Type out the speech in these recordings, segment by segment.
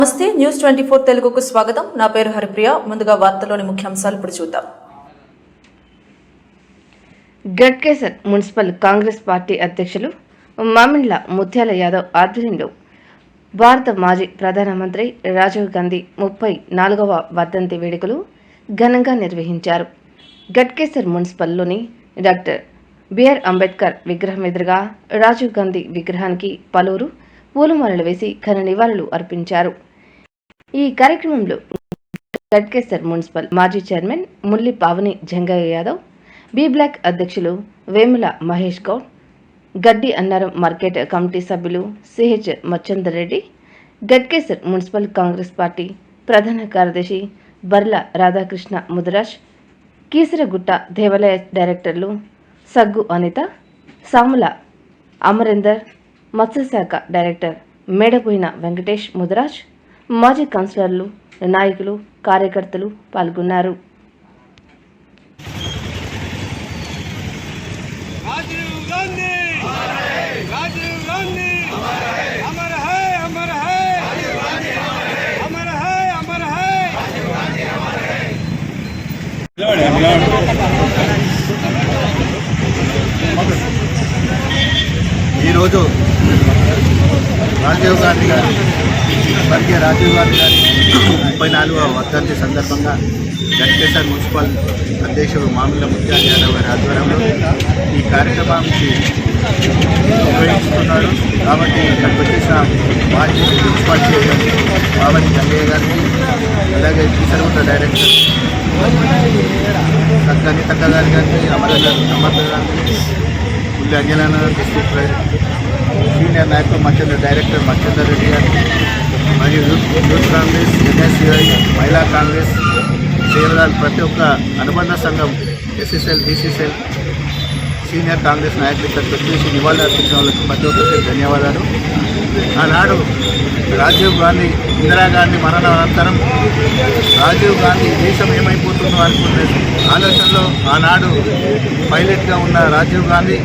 నమస్తే న్యూస్ 24 తెలుగుకు స్వాగతం. నా పేరు హరిప్రియ. ముందుగా వార్తల్లోని ముఖ్యాంశాలు ఇప్పుడు చూద్దాం. గట్కేసర్ మున్సిపల్ కాంగ్రెస్ పార్టీ అధ్యక్షులు మామిండ్ల ముత్యాల యాదవ్ ఆధ్వర్యంలో భారత మాజీ ప్రధానమంత్రి రాజీవ్ గాంధీ 34వ వర్ధంతి వేడుకలు ఘనంగా నిర్వహించారు. గట్కేసర్ మున్సిపల్లోని డాక్టర్ బిఆర్ అంబేద్కర్ విగ్రహం ఎదురుగా రాజీవ్ గాంధీ విగ్రహానికి పలువురు పూలమాలలు వేసి ఘన నివాళులు అర్పించారు. ఈ కార్యక్రమంలో గట్కేసర్ మున్సిపల్ మాజీ chairman Mulli Pavani Jangaiah Yadav, B block అధ్యక్షులు వేముల మహేష్ గౌడ్, గడ్డి అన్నారం మార్కెట్ కమిటీ సభ్యులు CH Machander Reddy, Ghatkesar municipal Congress party ప్రధాన కార్యదర్శి బర్ల రాధాకృష్ణ ముదిరాజ్, కీసరగుట్ట దేవాలయ డైరెక్టర్లు సగ్గు అనిత, సాముల అమరేందర్, మత్స్యశాఖ డైరెక్టర్ మేడపోయిన వెంకటేష్ ముదిరాజ్, మాజీ కౌన్సిలర్లు, నాయకులు, కార్యకర్తలు పాల్గొన్నారు. ఈరోజు రాజీవ్ గాంధీ గారు స్వర్గీయ రాజీవ్ గాంధీ గారి 34వ వర్ధంతి సందర్భంగా గట్కేసర్ మున్సిపల్ అధ్యక్షుడు మామిళ్ళ ముత్యాల యాదవ్ గారి ఆధ్వర్యంలో ఈ కార్యక్రమానికి నిర్వహిస్తున్నారు. కాబట్టి ఇక్కడికి వచ్చేసిన మాజీ మున్సిపల్ చైర్మన్ పావని జంగయ్య గారికి, అలాగే కీసరగుట్ట డైరెక్టర్ సగ్గని తక్క గారికి, అమర్ గారికి, పుల్లి అంజనాన్న డిస్ట్రిక్ట్ సీనియర్ నాయకులు మచ్చందర్ డైరెక్టర్ మచ్చందర్ రెడ్డి గారికి, మరియు యూత్ కాంగ్రెస్, ఎన్ఎస్యుఐ, మహిళా కాంగ్రెస్, సేవదాలు ప్రతి ఒక్క అనుబంధ సంఘం, ఎస్ఎస్ఎల్, బీసీసీఎల్, సీనియర్ కాంగ్రెస్ నాయకులు ఇక్కడికి వచ్చేసి నివాళులు అర్పించిన వాళ్ళకి ప్రతి ఒక్కరికి ధన్యవాదాలు. ఆనాడు రాజీవ్ గాంధీ, ఇందిరాగాంధీ మరణానంతరం రాజీవ్ గాంధీ దేశం ఏమైపోతుందో అనుకునే ఆలోచనలో ఆనాడు పైలట్గా ఉన్న రాజీవ్ గాంధీ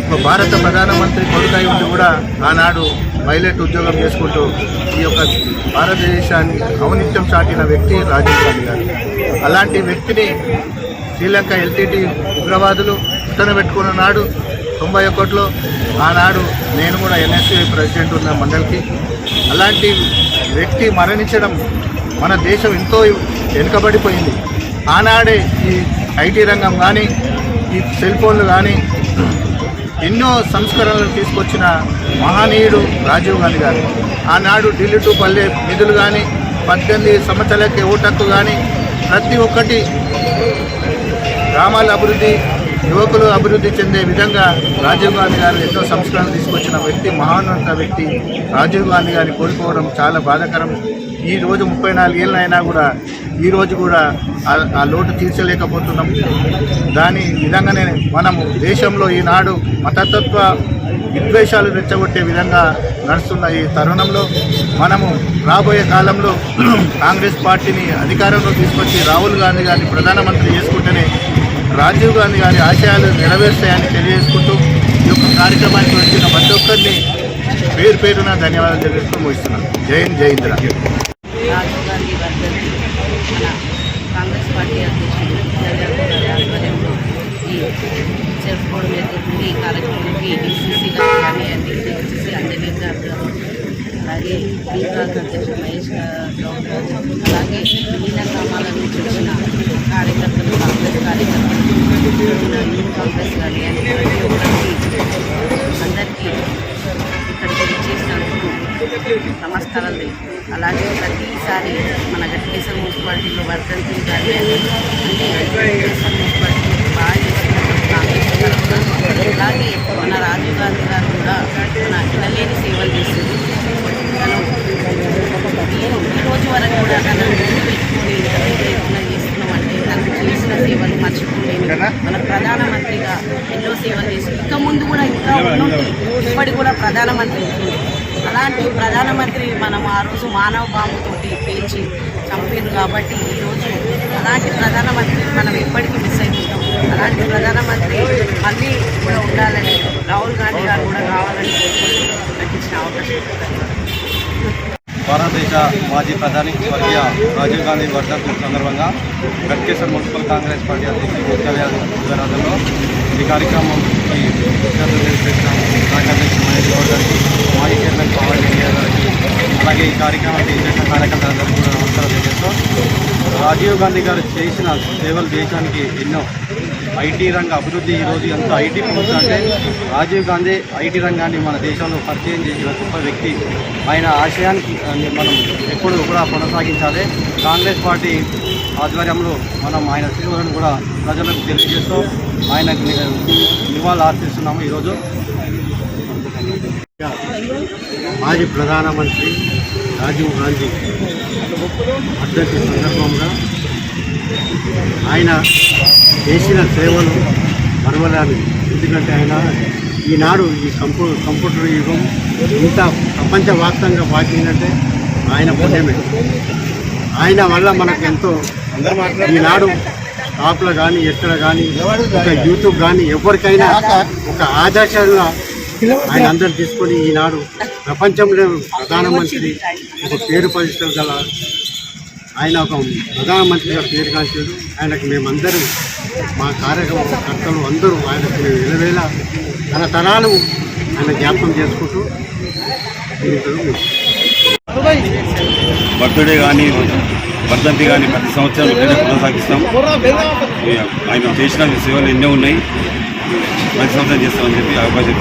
ఒక భారత ప్రధానమంత్రి కొడుకై ఉండి కూడా ఆనాడు పైలట్ ఉద్యోగం చేసుకుంటూ ఈ యొక్క భారతదేశాన్ని ఔనిత్యం చాటిన వ్యక్తి రాజీవ్ గాంధీ గారు. అలాంటి వ్యక్తిని శ్రీలంక ఎల్టీటీ ఉగ్రవాదులు ఉత్తన పెట్టుకున్న నాడు 91లో ఆనాడు నేను కూడా ఎన్ఎస్సీ ప్రెసిడెంట్ ఉన్న మండలికి. అలాంటి వ్యక్తి మరణించడం మన దేశం ఎంతో వెనుకబడిపోయింది. ఆనాడే ఈ ఐటీ రంగం కానీ, ఈ సెల్ ఫోన్లు కానీ ఎన్నో సంస్కరణలు తీసుకొచ్చిన మహనీయుడు రాజీవ్ గాంధీ గారు. ఆనాడు ఢిల్లీ టు పల్లె నిధులు కానీ, 18 సంవత్సరాలకి ఓటక్కు కానీ, ప్రతి ఒక్కటి గ్రామాల అభివృద్ధి, యువకులు అభివృద్ధి చెందే విధంగా రాజీవ్ గాంధీ గారు ఎన్నో సంస్కరణలు తీసుకొచ్చిన వ్యక్తి, మహాన్నత వ్యక్తి రాజీవ్ గాంధీ గారిని కోల్పోవడం చాలా బాధాకరం. ఈరోజు 34 ఏళ్ళైనా కూడా ఈరోజు కూడా ఆ లోటు తీర్చలేకపోతున్నాం. దాని విధంగానే మనము దేశంలో ఈనాడు మతతత్వ విద్వేషాలు రెచ్చగొట్టే విధంగా నడుస్తున్న ఈ తరుణంలో మనము రాబోయే కాలంలో కాంగ్రెస్ పార్టీని అధికారంలో తీసుకొచ్చి రాహుల్ గాంధీ గారిని ప్రధానమంత్రి చేసుకుంటేనే రాజీవ్ గాంధీ గారి ఆశయాలు నెరవేర్తాయని తెలియజేసుకుంటూ ఈ యొక్క కార్యక్రమానికి వచ్చిన ప్రతి ఒక్కరిని పేరు పేరున ధన్యవాదాలు తెలియజేస్తూ ముగిస్తున్నాను. జై హింద్, జై ఇందిరా. రాజీవ్ గాంధీ వర్ధంతి మన కాంగ్రెస్ పార్టీ అధ్యక్షులు ఆధ్వర్యంలో ఈ జరుపుకోవడం జరుగుతుంది. ఈ కార్యక్రమానికి డిసిసి కానీ డిసిసి అంజనీర్ గారు, అలాగే బీబ్లాక్ అధ్యక్షుడు మహేష్ గౌడ్, అలాగే వివిధ గ్రామాల నుంచి వచ్చిన కార్యకర్తలు, కాంగ్రెస్ కార్యకర్తలు, యూత్ కాంగ్రెస్ కానీ ప్రతి ఒక్కరికి అందరికీ ఇక్కడికి వచ్చేసినందుకు నమస్కారాలు. అలాగే ప్రతిసారి మన గట్కేసర్ మున్సిపాలిటీలో వర్ధంతి కానీ అన్ని గట్కేసర్ మున్సిపాలిటీ బాగా చేస్తున్నారు కాంగ్రెస్ తరఫున. అలాగే మన రాజీవ్ గాంధీ గారు కూడా మన ఎనలేని సేవలు చేస్తుంది. తను ఈ రోజు వరకు కూడా తనను పెట్టుకొని ప్రయత్నం చేస్తున్నామంటే తనకు చేసిన సేవలు మర్చిపోలేని మన ప్రధానమంత్రిగా ఎన్నో సేవలు చేస్తుంది. ఇంకా ముందు కూడా ఇంకా ఉంటుంది, ఇప్పటికి కూడా ప్రధానమంత్రి ఉంటుంది. అలాంటి ప్రధానమంత్రి మనం ఆ రోజు మానవ బాంబుతోటి పేల్చి చంపారు. కాబట్టి ఈరోజు అలాంటి ప్రధానమంత్రి మనం ఎప్పటికీ మిస్ అయిపోతాం. అలాంటి ప్రధానమంత్రి మళ్ళీ కూడా ఉండాలని, రాహుల్ గాంధీ గారు కూడా కావాలని కోరుకుంటూ నాకు ఇచ్చిన అవకాశం. భారతదేశ మాజీ ప్రధాని స్వర్గీయ రాజీవ్ గాంధీ వర్ధంతి సందర్భంగా గట్కేసర్ మున్సిపల్ కాంగ్రెస్ పార్టీ అధ్యక్షులు ముత్యాలయాదలో ఈ కార్యక్రమంకి కార్యదర్శి మహేష్ గౌడ్ గారికి, మాజీ చైర్మన్ పవన్ ఇండియా గారికి, అలాగే ఈ కార్యక్రమానికి చేసిన కార్యకర్తలందరికీ కూడా నమస్కారం తెలియజేస్తూ, రాజీవ్ గాంధీ గారు చేసిన సేవలు దేశానికి ఎన్నో. ఐటీ రంగ అభివృద్ధి ఈరోజు ఎంత ఐటీ పొందుతుందంటే రాజీవ్ గాంధీ ఐటీ రంగాన్ని మన దేశంలో పరిచయం చేసిన గొప్ప వ్యక్తి. ఆయన ఆశయానికి మనం ఎప్పుడు కూడా కొనసాగించాలి. కాంగ్రెస్ పార్టీ ఆధ్వర్యంలో మనం ఆయన సేవలను కూడా ప్రజలకు తెలియజేస్తూ ఆయనకు నివాళులు అర్పిస్తున్నాము. ఈరోజు మాజీ ప్రధానమంత్రి రాజీవ్ గాంధీ వర్ధంతి సందర్భంగా ఆయన చేసిన సేవలు మరవలేని. ఎందుకంటే ఆయన ఈనాడు ఈ కంప్యూటర్ యుగం ఇంత ప్రపంచవ్యాప్తంగా పాకిందంటే ఆయన పుణ్యమే. ఆయన వల్ల మనకు ఎంతో ఈనాడు షాప్లో కానీ ఎక్కడ కానీ ఒక యూత్ కానీ ఎవరికైనా ఒక ఆదర్శంగా ఆయన అందరు తీసుకొని ఈనాడు ప్రపంచంలో ప్రధానమంత్రి ఒక పేరు ప్రతిష్టలు గల ఆయన ఒక ప్రధానమంత్రిగా పేరు కాల్చాడు. ఆయనకు మేమందరూ మా కార్యకర్తలు అందరూ ఆయనకు మేము నిలవేళ తన తరాలు ఆయన జ్ఞాపకం చేసుకుంటూ బర్త్డే కానీ వర్ధంతి కానీ ప్రతి సంవత్సరం ఇక్కడే కొనసాగిస్తాం. ఆయన చేసిన సేవలు ఎన్నో ఉన్నాయి, ప్రతి సంవత్సరం చేస్తామని చెప్పి అవకాశం